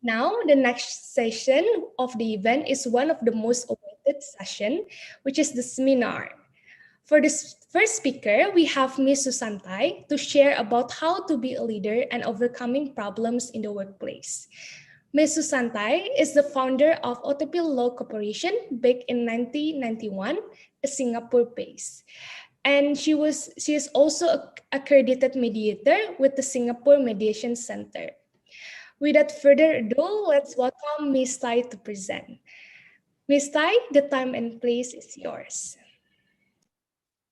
Now, the next session of the event is one of the most awaited session, which is the seminar. For this first speaker, we have Ms. Susan Tay to share about how to be a leader and overcoming problems in the workplace. Ms. Susan Tay is the founder of OTP Law Corporation back in 1991, a Singapore-based. And she is also a accredited mediator with the Singapore Mediation Center. Without further ado, let's welcome Ms. Tai to present. Ms. Tai, the time and place is yours.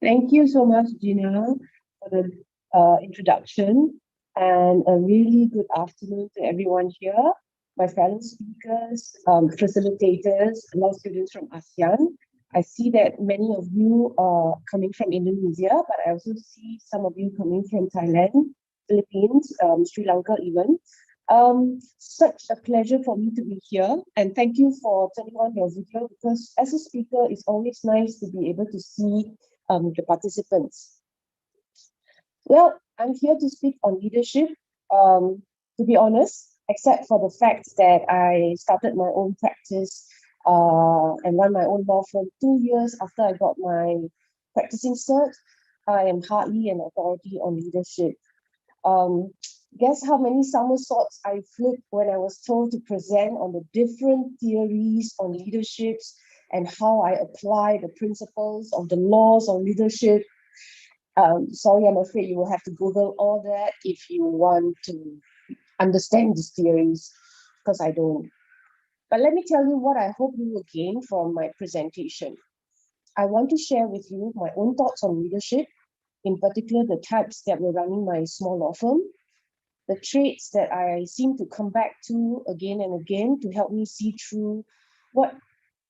Thank you so much, Gina, for the introduction, and a really good afternoon to everyone here, my fellow speakers, facilitators, law students from ASEAN. I see that many of you are coming from Indonesia, but I also see some of you coming from Thailand, Philippines, Sri Lanka even. Such a pleasure for me to be here, and thank you for turning on your video, because as a speaker, it's always nice to be able to see the participants. Well, I'm here to speak on leadership. To be honest, except for the fact that I started my own practice and run my own law firm 2 years after I got my practicing cert, I am hardly an authority on leadership. Guess how many somersaults I flipped when I was told to present on the different theories on leaderships and how I apply the principles of the laws of leadership. Sorry, I'm afraid you will have to Google all that if you want to understand these theories, because I don't. But let me tell you what I hope you will gain from my presentation. I want to share with you my own thoughts on leadership, in particular the types that were running my small law firm, the traits that I seem to come back to again and again to help me see through what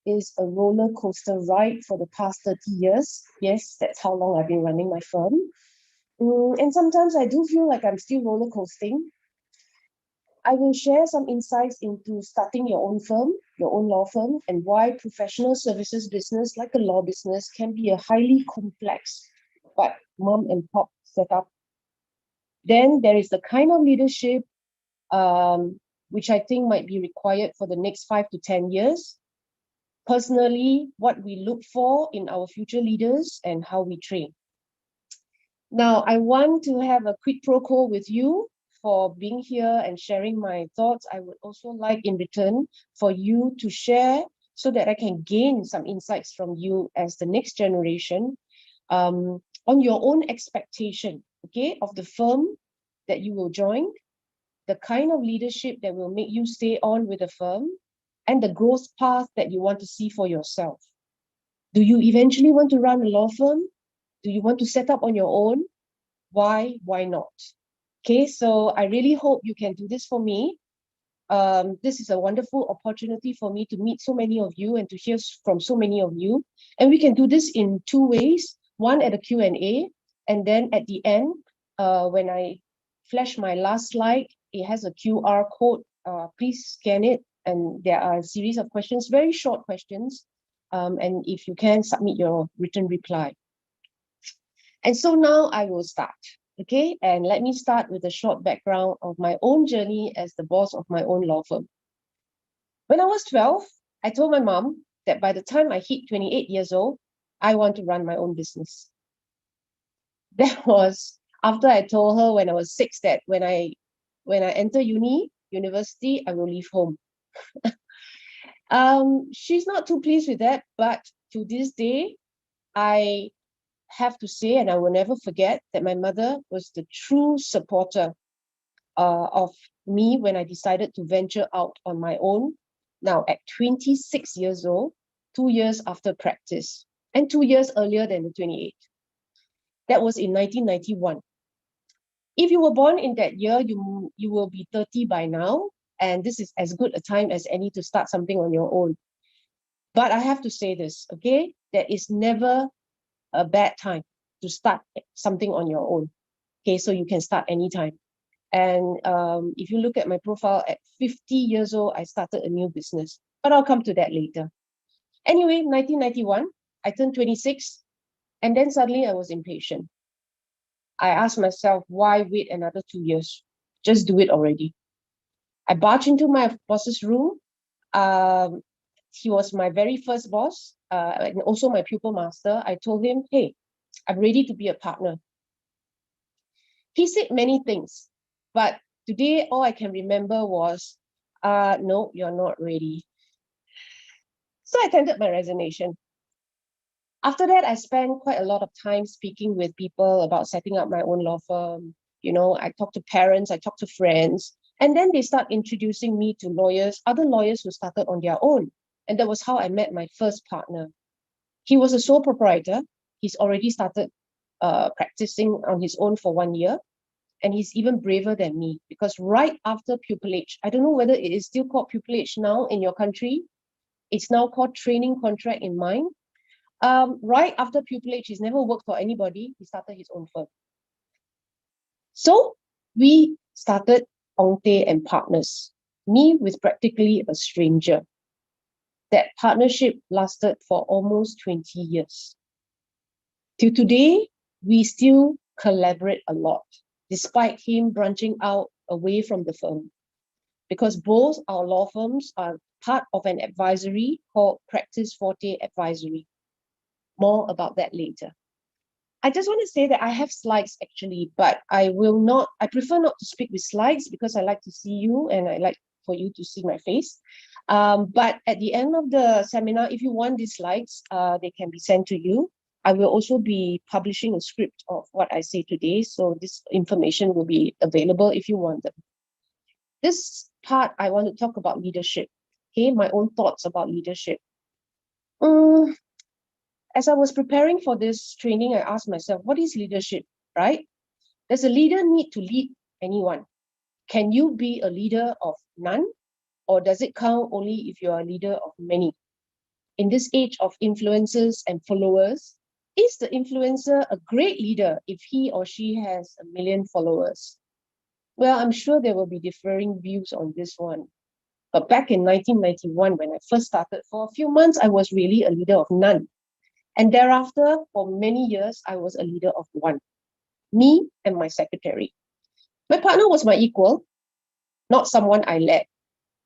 is a roller coaster ride for the past 30 years. Yes, that's how long I've been running my firm. And sometimes I do feel like I'm still roller coasting. I will share some insights into starting your own firm, your own law firm, and why professional services business, like a law business, can be a highly complex but mom and pop setup. Then there is the kind of leadership which I think might be required for the next 5 to 10 years. Personally, what we look for in our future leaders and how we train. Now, I want to have a quick pro quo with you for being here and sharing my thoughts. I would also like in return for you to share so that I can gain some insights from you as the next generation on your own expectation, okay, of the firm that you will join, the kind of leadership that will make you stay on with the firm, and the growth path that you want to see for yourself. Do you eventually want to run a law firm? Do you want to set up on your own? Why not? Okay, so I really hope you can do this for me. This is a wonderful opportunity for me to meet so many of you and to hear from so many of you. And we can do this in two ways. One at a Q&A, and then at the end, when I flash my last slide, it has a QR code. Please scan it. And there are a series of questions, very short questions. And if you can, submit your written reply. And so now I will start, okay? And let me start with a short background of my own journey as the boss of my own law firm. When I was 12, I told my mom that by the time I hit 28 years old, I want to run my own business. That was after I told her when I was 6 that when I enter university, I will leave home. She's not too pleased with that, but to this day, I have to say, and I will never forget, that my mother was the true supporter of me when I decided to venture out on my own. Now, at 26 years old, 2 years after practice, and 2 years earlier than the 28. That was in 1991. If you were born in that year, you will be 30 by now, and this is as good a time as any to start something on your own. But I have to say this, okay? There is never a bad time to start something on your own. Okay, so you can start anytime. And if you look at my profile, at 50 years old, I started a new business. But I'll come to that later. Anyway, 1991, I turned 26, and then suddenly I was impatient. I asked myself, why wait another 2 years? Just do it already. I barged into my boss's room. He was my very first boss, and also my pupil master. I told him, hey, I'm ready to be a partner. He said many things, but today all I can remember was, no, you're not ready. So I tendered my resignation. After that, I spent quite a lot of time speaking with people about setting up my own law firm. I talked to parents, I talked to friends, and then they start introducing me to lawyers, other lawyers who started on their own. And that was how I met my first partner. He was a sole proprietor. He's already started practicing on his own for 1 year. And he's even braver than me because right after pupillage, I don't know whether it is still called pupillage now in your country. It's now called training contract in mine. Right after pupillage, he's never worked for anybody. He started his own firm. So we started Ong-Tay and Partners, me with practically a stranger. That partnership lasted for almost 20 years. Till today, we still collaborate a lot, despite him branching out away from the firm. Because both our law firms are part of an advisory called PracticeForte Advisory. More about that later. I just want to say that I have slides actually, but I prefer not to speak with slides because I like to see you and I like for you to see my face. But at the end of the seminar, if you want these slides, they can be sent to you. I will also be publishing a script of what I say today, so this information will be available if you want them. This part, I want to talk about leadership. Okay, my own thoughts about leadership. As I was preparing for this training, I asked myself, what is leadership, right? Does a leader need to lead anyone? Can you be a leader of none? Or does it count only if you're a leader of many? In this age of influencers and followers, is the influencer a great leader if he or she has 1 million followers? Well, I'm sure there will be differing views on this one. But back in 1991, when I first started, for a few months, I was really a leader of none. And thereafter, for many years, I was a leader of one, me and my secretary. My partner was my equal, not someone I led,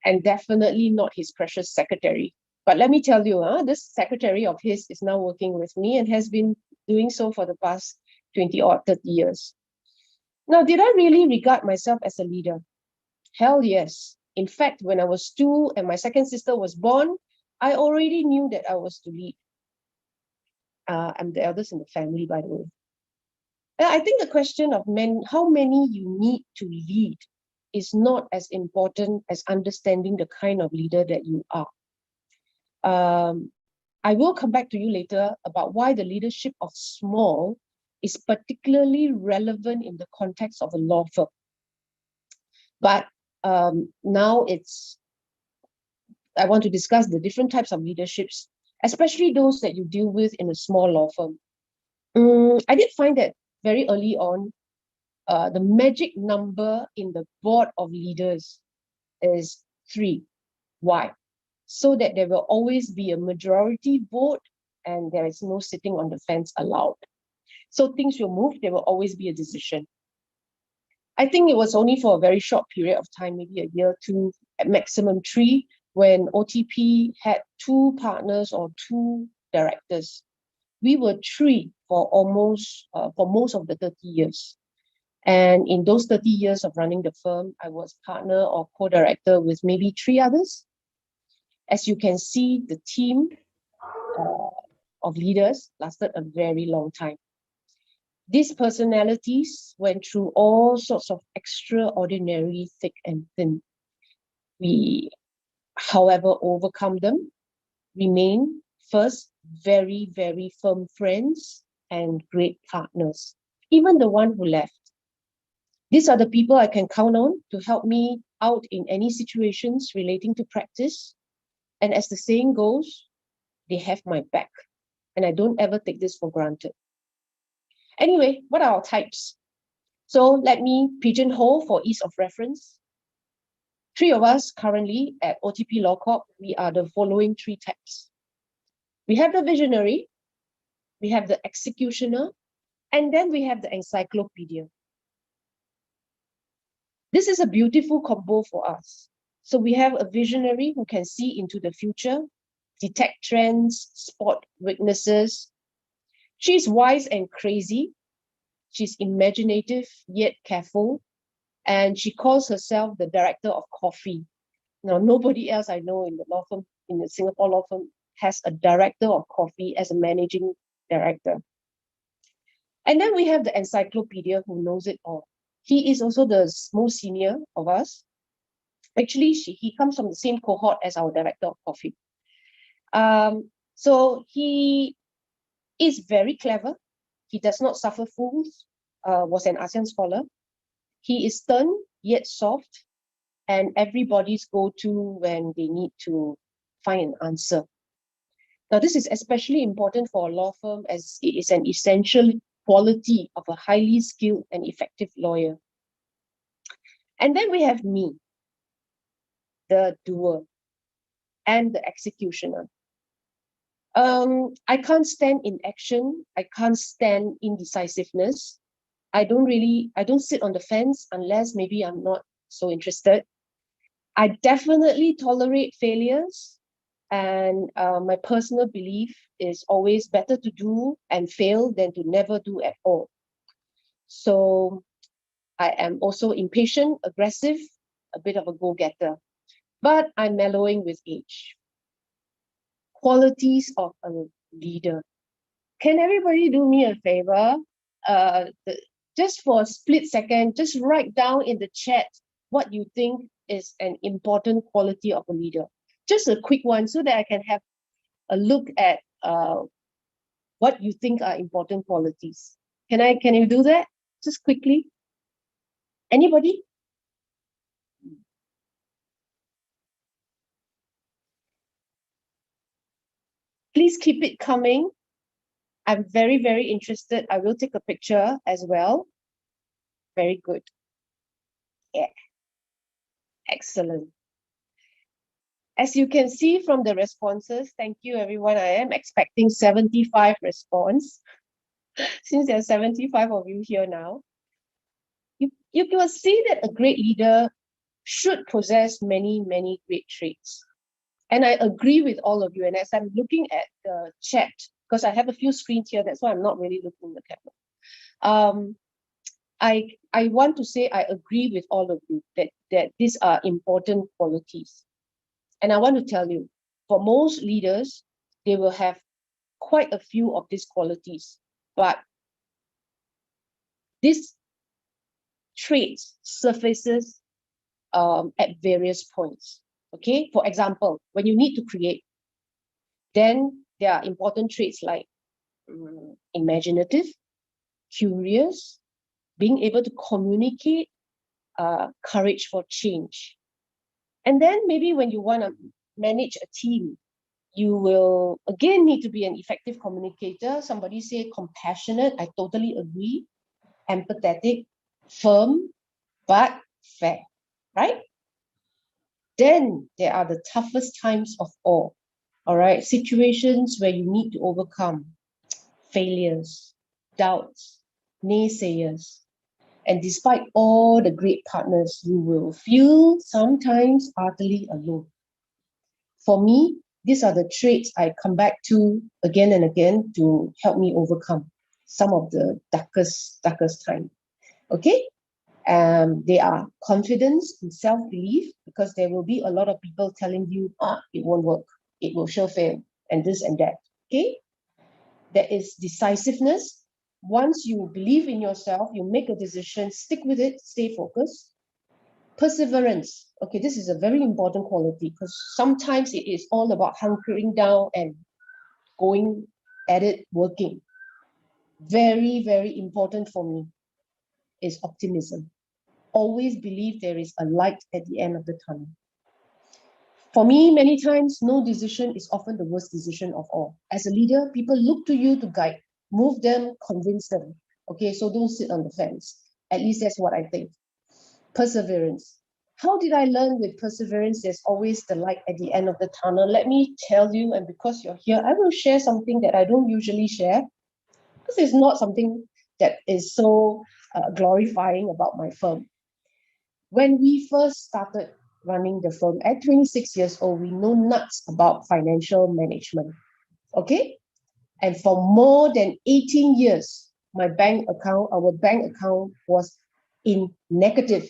and definitely not his precious secretary. But let me tell you, this secretary of his is now working with me and has been doing so for the past 20 or 30 years. Now, did I really regard myself as a leader? Hell yes. In fact, when I was 2 and my second sister was born, I already knew that I was to lead. I'm the eldest in the family, by the way. I think the question of how many you need to lead is not as important as understanding the kind of leader that you are. I will come back to you later about why the leadership of small is particularly relevant in the context of a law firm. But now I want to discuss the different types of leaderships, especially those that you deal with in a small law firm. I did find that very early on, the magic number in the board of leaders is 3. Why? So that there will always be a majority vote and there is no sitting on the fence allowed. So things will move, there will always be a decision. I think it was only for a very short period of time, maybe a year, 2, at maximum 3, when OTP had 2 partners or 2 directors. We were 3 for most of the 30 years. And in those 30 years of running the firm, I was partner or co-director with maybe 3 others. As you can see, the team of leaders lasted a very long time. These personalities went through all sorts of extraordinary thick and thin. We, however, overcome them, remain first very, very firm friends and great partners, even the one who left. These are the people I can count on to help me out in any situations relating to practice. And as the saying goes, they have my back. And I don't ever take this for granted. Anyway, what are our types? So let me pigeonhole for ease of reference. 3 of us currently at OTP Law Corp, we are the following 3 types. We have the visionary, we have the executioner, and then we have the encyclopedia. This is a beautiful combo for us. So we have a visionary who can see into the future, detect trends, spot weaknesses. She's wise and crazy. She's imaginative yet careful. And she calls herself the director of coffee. Now, nobody else I know in the law firm, in the Singapore law firm, has a director of coffee as a managing director. And then we have the encyclopedia who knows it all. He is also the most senior of us. Actually, he comes from the same cohort as our director of coffee. So he is very clever. He does not suffer fools, was an ASEAN scholar. He is stern yet soft, and everybody's go-to when they need to find an answer. Now, this is especially important for a law firm as it is an essential quality of a highly skilled and effective lawyer. And then we have me, the doer and the executioner. I can't stand inaction. I can't stand indecisiveness. I don't sit on the fence unless maybe I'm not so interested. I definitely tolerate failures. And my personal belief is always better to do and fail than to never do at all. So I am also impatient, aggressive, a bit of a go-getter, but I'm mellowing with age. Qualities of a leader. Can everybody do me a favor? Just for a split second, just write down in the chat what you think is an important quality of a leader. Just a quick one so that I can have a look at what you think are important qualities. Can you do that? Just quickly. Anybody? Please keep it coming. I'm very, very interested. I will take a picture as well. Very good. Yeah. Excellent. As you can see from the responses, thank you everyone. I am expecting 75 response. Since there are 75 of you here now, you will see that a great leader should possess many, many great traits. And I agree with all of you. And as I'm looking at the chat, because I have a few screens here, that's why I'm not really looking at the camera. I want to say I agree with all of you that these are important qualities. And I want to tell you, for most leaders, they will have quite a few of these qualities, but these traits surfaces at various points. Okay, for example, when you need to create, then there are important traits like imaginative, curious, being able to communicate, courage for change. And then maybe when you want to manage a team, you will again need to be an effective communicator. Somebody say compassionate. I totally agree. Empathetic, firm, but fair, right? Then there are the toughest times of all right? Situations where you need to overcome failures, doubts, naysayers. And despite all the great partners, you will feel sometimes utterly alone. For me, these are the traits I come back to again and again to help me overcome some of the darkest time. Okay? They are confidence and self-belief, because there will be a lot of people telling you, it won't work, it will sure fail, and this and that. Okay? There is decisiveness. Once you believe in yourself, you make a decision, stick with it, stay focused. Perseverance. Okay, this is a very important quality, because sometimes it is all about hunkering down and going at it, working. Very, very important for me is optimism. Always believe there is a light at the end of the tunnel. For me, many times, no decision is often the worst decision of all. As a leader, people look to you to guide, move them, convince them. Okay, so don't sit on the fence. At least that's what I think. Perseverance. How did I learn with perseverance? There's always the light at the end of the tunnel. Let me tell you, and because you're here, I will share something that I don't usually share, because it's not something that is so glorifying about my firm. When we first started running the firm at 26 years old, we know nuts about financial management. Okay? And for more than 18 years, our bank account was in negative.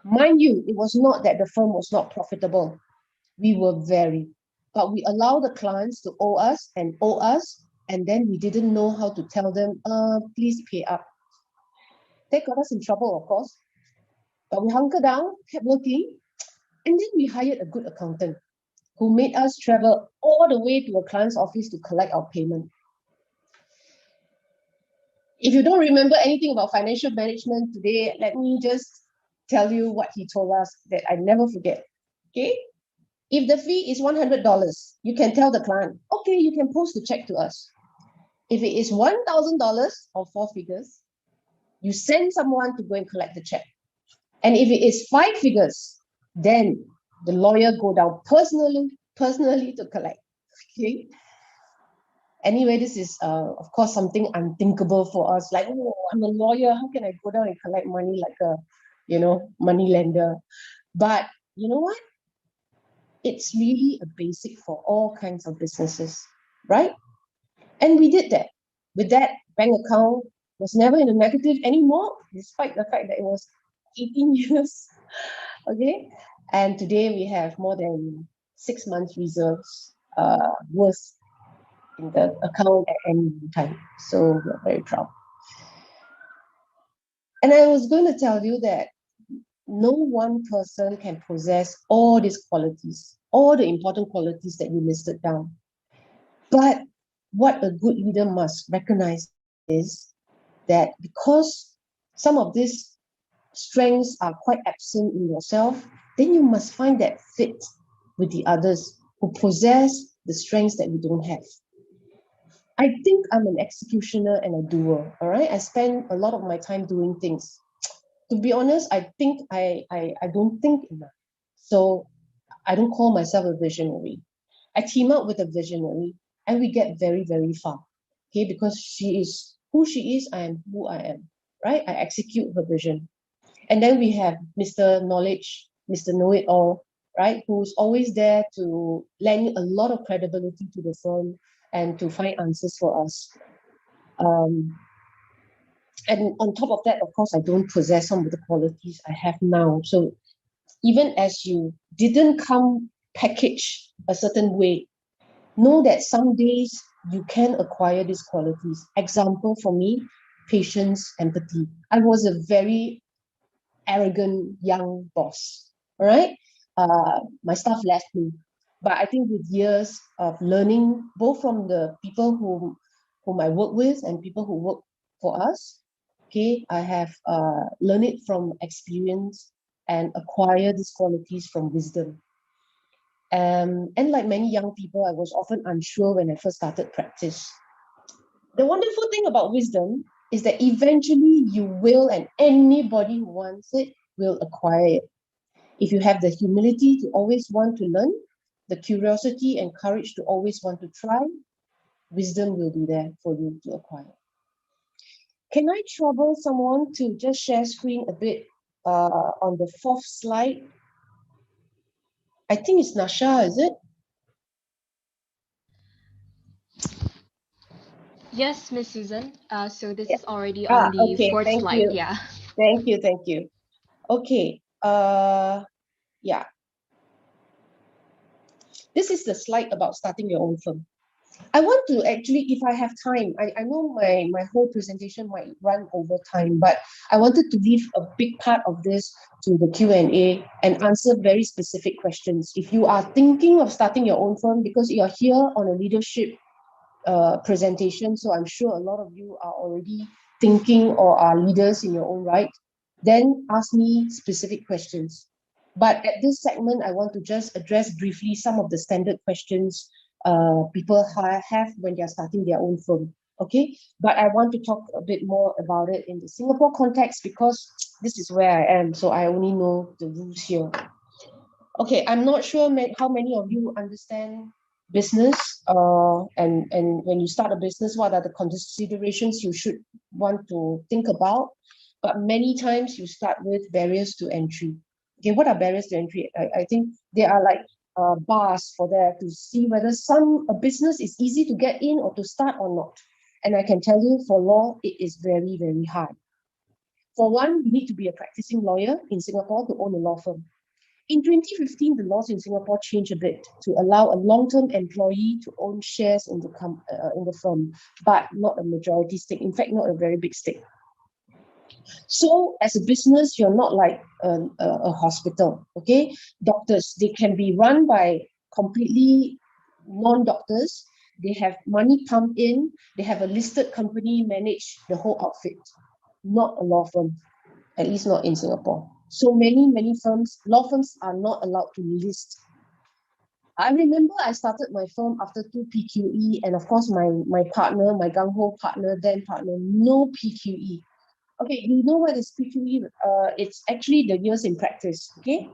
Mind you, it was not that the firm was not profitable. We were but we allowed the clients to owe us, and then we didn't know how to tell them, please pay up. That got us in trouble, of course. But we hunkered down, kept working, and then we hired a good accountant who made us travel all the way to a client's office to collect our payment. If you don't remember anything about financial management today, let me just tell you what he told us that I never forget. Okay? If the fee is $100, you can tell the client, okay, you can post the check to us. If it is $1,000 or 4 figures, you send someone to go and collect the check. And if it is 5 figures, then the lawyer go down personally to collect. Okay. Anyway, this is of course something unthinkable for us. Like, oh, I'm a lawyer. How can I go down and collect money like a, money lender? But you know what? It's really a basic for all kinds of businesses, right? And we did that. With that, bank account was never in a negative anymore, despite the fact that it was 18 years. Okay. And today we have more than 6 months reserves worth in the account at any time. So we're very proud. And I was going to tell you that no one person can possess all these qualities, all the important qualities that you listed down. But what a good leader must recognize is that because some of these strengths are quite absent in yourself, then you must find that fit with the others who possess the strengths that you don't have. I think I'm an executioner and a doer, all right? I spend a lot of my time doing things. To be honest, I think I don't think enough. So I don't call myself a visionary. I team up with a visionary and we get very, very far. Okay, because she is who she is, I am who I am, right? I execute her vision. And then we have Mr. Knowledge, Mr. Know-it-all, right? Who's always there to lend a lot of credibility to the firm and to find answers for us. And on top of that, of course, I don't possess some of the qualities I have now. So even as you didn't come packaged a certain way, know that some days you can acquire these qualities. Example for me, patience, empathy. I was a very arrogant young boss, all right? My staff left me. But I think with years of learning, both from the people whom I work with and people who work for us, okay, I have learned it from experience and acquire these qualities from wisdom. And like many young people, I was often unsure when I first started practice. The wonderful thing about wisdom is that eventually you will, and anybody who wants it will acquire it. If you have the humility to always want to learn, the curiosity and courage to always want to try, wisdom will be there for you to acquire. Can I trouble someone to just share screen a bit on the 4th slide? I think it's Nasha, is it? Yes, Miss Susan. So this is already on the Okay, 4th thank slide. you. Yeah. Thank you. Okay. Yeah. This is the slide about starting your own firm. I want to actually, if I have time, I know my whole presentation might run over time, but I wanted to leave a big part of this to the Q&A and answer very specific questions. If you are thinking of starting your own firm, because you are here on a leadership presentation, so I'm sure a lot of you are already thinking or are leaders in your own right, then ask me specific questions. But at this segment, I want to just address briefly some of the standard questions people have when they're starting their own firm. Okay, but I want to talk a bit more about it in the Singapore context because this is where I am, so I only know the rules here. Okay, I'm not sure how many of you understand business and when you start a business, what are the considerations you should want to think about. But many times you start with barriers to entry. Okay, what are barriers to entry? I think they are like bars for there to see whether a business is easy to get in or to start or not. And I can tell you for law, it is very, very hard. For one, you need to be a practicing lawyer in Singapore to own a law firm. In 2015, the laws in Singapore changed a bit to allow a long-term employee to own shares in the firm, but not a majority stake. In fact, not a very big stake. So as a business, you're not like a hospital, okay? Doctors, they can be run by completely non-doctors. They have money pumped in. They have a listed company manage the whole outfit, not a law firm, at least not in Singapore. So many firms, law firms are not allowed to list. I remember I started my firm after 2 PQE, and of course my partner, my gung-ho partner, then partner, no PQE. Okay, you know what is PQE? It's actually the years in practice, okay?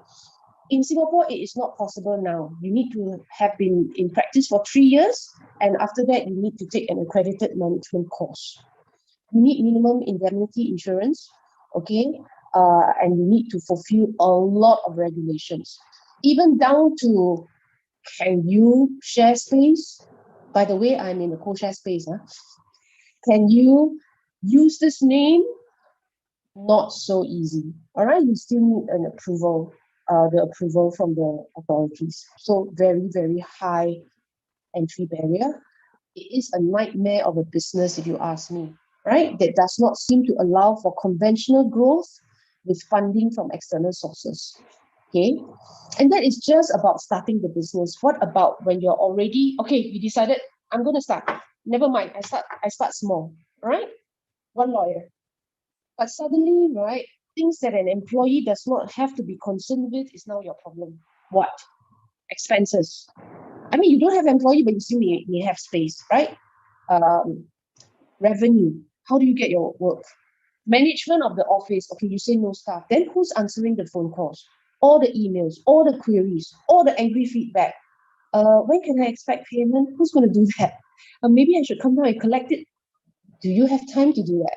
In Singapore, it is not possible now. You need to have been in practice for 3 years, and after that, you need to take an accredited management course. You need minimum indemnity insurance, okay? And you need to fulfill a lot of regulations, even down to, can you share space? By the way, I'm in the co-share space. Can you use this name? Not so easy. All right, you still need an approval, the approval from the authorities. So very, very high entry barrier. It is a nightmare of a business, if you ask me, right? That does not seem to allow for conventional growth with funding from external sources. Okay, and that is just about starting the business. What about when you're already, okay, you decided, I'm going to start. Never mind, I start small, all right? One lawyer. But suddenly, right, things that an employee does not have to be concerned with is now your problem. What? Expenses. I mean, you don't have employee, but you still may have space, right? Revenue. How do you get your work? Management of the office. Okay, you say no staff. Then who's answering the phone calls? All the emails, all the queries, all the angry feedback. When can I expect payment? Who's going to do that? Maybe I should come down and collect it. Do you have time to do that?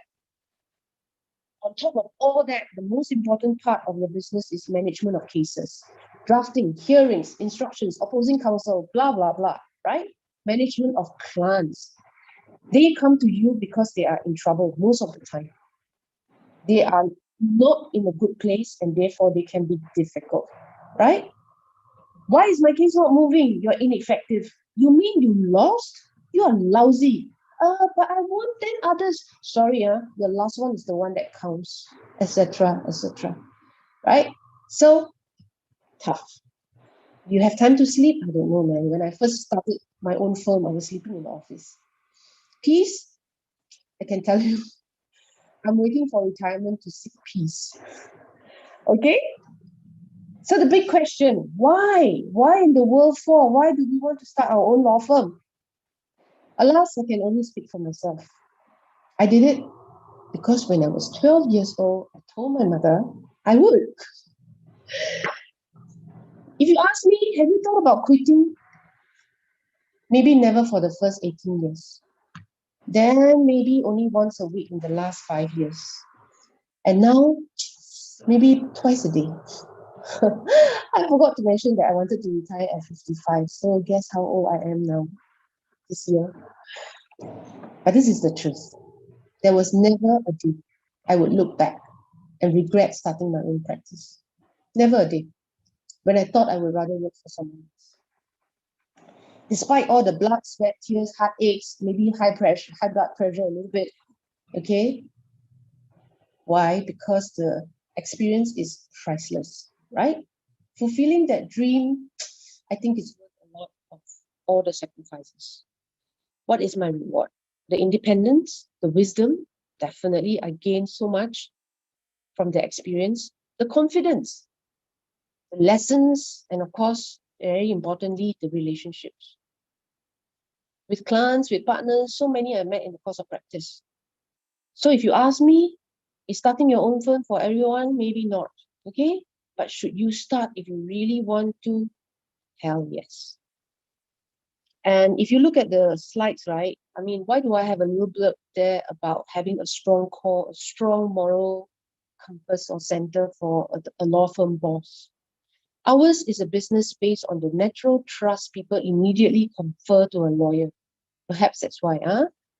On top of all that, the most important part of your business is management of cases. Drafting, hearings, instructions, opposing counsel, blah, blah, blah, right? Management of clients. They come to you because they are in trouble most of the time. They are not in a good place and therefore they can be difficult, right? Why is my case not moving? You're ineffective. You mean you lost? You are lousy. But I won 10 others. Sorry, your last one is the one that counts, etc., etc. Right? So tough. You have time to sleep? I don't know, man. When I first started my own firm, I was sleeping in the office. Peace, I can tell you, I'm waiting for retirement to seek peace. Okay? So the big question, why? Why in the world for? Why do we want to start our own law firm? Alas, I can only speak for myself. I did it because when I was 12 years old, I told my mother I would. If you ask me, have you thought about quitting? Maybe never for the first 18 years. Then maybe only once a week in the last 5 years. And now, maybe twice a day. I forgot to mention that I wanted to retire at 55. So guess how old I am now this year. But this is the truth. There was never a day I would look back and regret starting my own practice. Never a day when I thought I would rather work for someone else. Despite all the blood, sweat, tears, heartaches, maybe high blood pressure a little bit, okay? Why? Because the experience is priceless, right? Fulfilling that dream, I think it's worth a lot of all the sacrifices. What is my reward? The independence, the wisdom, definitely I gained so much from the experience, the confidence, the lessons, and of course, very importantly, the relationships. With clients, with partners, so many I met in the course of practice. So if you ask me, is starting your own firm for everyone? Maybe not, okay? But should you start if you really want to? Hell yes. And if you look at the slides, right? I mean, why do I have a little blurb there about having a strong core, a strong moral compass or center for a law firm boss. Ours is a business based on the natural trust people immediately confer to a lawyer. Perhaps that's why,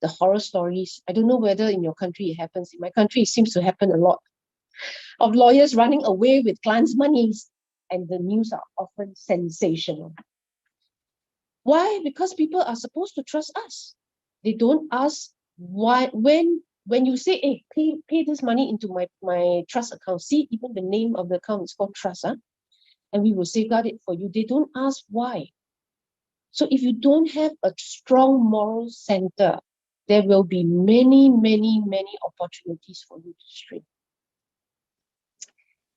the horror stories. I don't know whether in your country it happens. In my country, it seems to happen a lot. Of lawyers running away with clients' monies, and the news are often sensational. Why? Because people are supposed to trust us. They don't ask why. When you say, hey, pay this money into my trust account. See, even the name of the account is called trust, and we will safeguard it for you. They don't ask why. So if you don't have a strong moral center, there will be many, many, many opportunities for you to stray.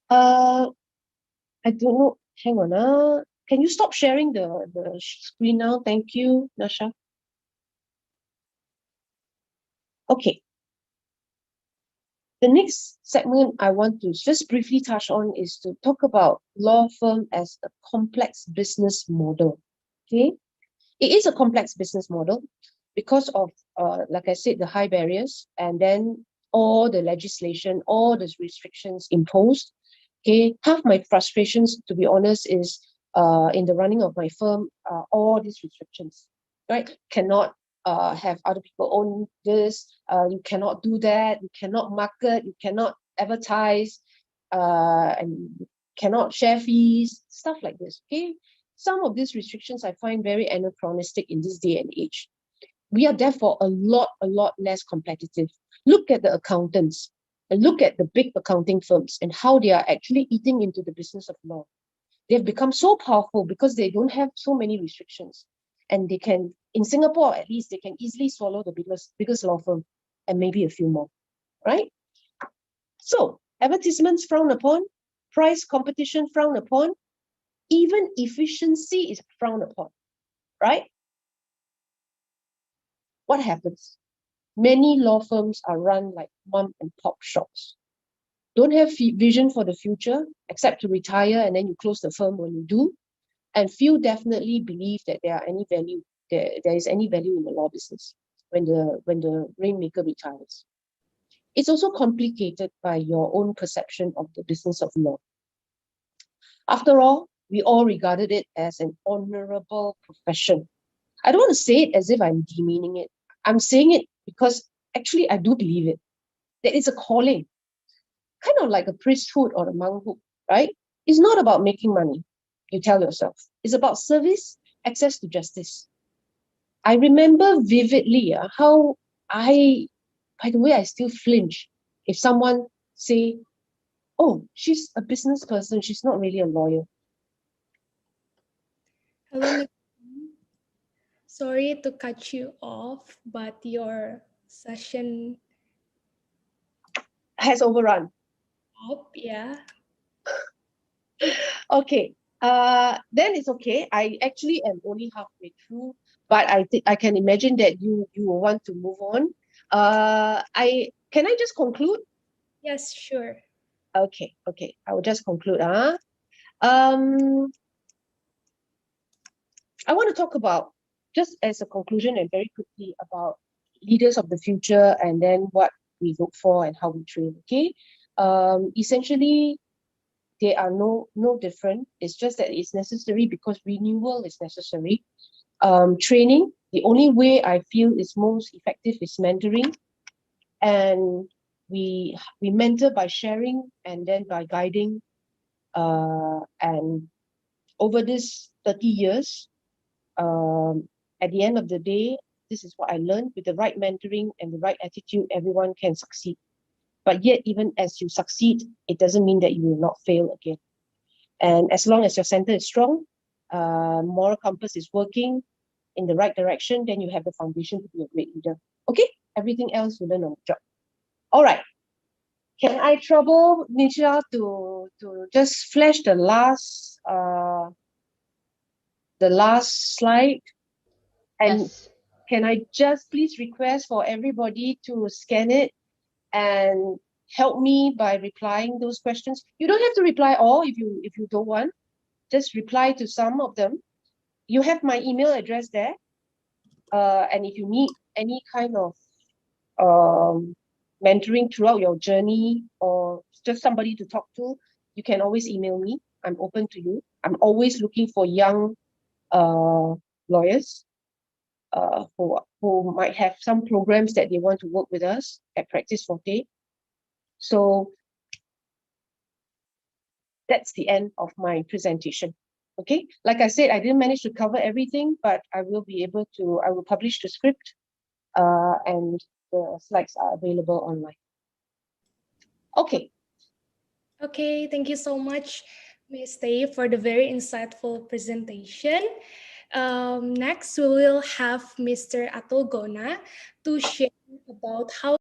I don't know. Hang on. Can you stop sharing the screen now? Thank you, Nasha. Okay. The next segment I want to just briefly touch on is to talk about law firm as a complex business model. Okay. It is a complex business model because of, like I said, the high barriers, and then all the legislation, all the restrictions imposed. Okay, half my frustrations, to be honest, is in the running of my firm, all these restrictions, right? Cannot have other people own this, you cannot do that, you cannot market, you cannot advertise, and you cannot share fees, stuff like this, okay? Some of these restrictions I find very anachronistic in this day and age. We are therefore a lot less competitive. Look at the accountants and look at the big accounting firms and how they are actually eating into the business of law. They've become so powerful because they don't have so many restrictions. And they can, in Singapore at least, they can easily swallow the biggest law firm and maybe a few more, right? So, advertisements frowned upon, price competition frowned upon, even efficiency is frowned upon, right? What happens? Many law firms are run like mom and pop shops. Don't have vision for the future, except to retire and then you close the firm when you do. And few definitely believe that there is any value in the law business when the rainmaker retires. It's also complicated by your own perception of the business of law. After all, we all regarded it as an honorable profession. I don't want to say it as if I'm demeaning it. I'm saying it because actually I do believe it. That it's a calling, kind of like a priesthood or a monkhood, right? It's not about making money, you tell yourself. It's about service, access to justice. I remember vividly how by the way, I still flinch if someone say, oh, she's a business person, she's not really a lawyer. Hello, Nicole. Sorry to cut you off, but your session Has overrun. up, yeah. Okay. Then it's okay. I actually am only halfway through, but I think I can imagine that you will want to move on. Can I just conclude? Yes, sure. Okay. I will just conclude. I want to talk about, just as a conclusion and very quickly, about leaders of the future and then what we look for and how we train. Okay. Essentially, they are no different. It's just that it's necessary because renewal is necessary. Training, the only way I feel is most effective is mentoring, and we mentor by sharing and then by guiding, and over this 30 years, at the end of the day, this is what I learned: with the right mentoring and the right attitude, everyone can succeed. But yet, even as you succeed, it doesn't mean that you will not fail again. And as long as your center is strong, moral compass is working in the right direction, then you have the foundation to be a great leader. Okay? Everything else you learn on the job. All right. Can I trouble Nisha to just flash the last slide? And Yes. can I just please request for everybody to scan it and help me by replying those questions? You don't have to reply all if you don't want. Just reply to some of them. You have my email address there. And if you need any kind of mentoring throughout your journey or just somebody to talk to, you can always email me. I'm open to you. I'm always looking for young lawyers who might have some programs that they want to work with us at PracticeForte. So that's the end of my presentation. Okay, like I said, I didn't manage to cover everything, but I will publish the script and the slides are available online. Okay. Okay, thank you so much, Ms. Tay, for the very insightful presentation. Next, we will have Mr. Atul Gona to share about how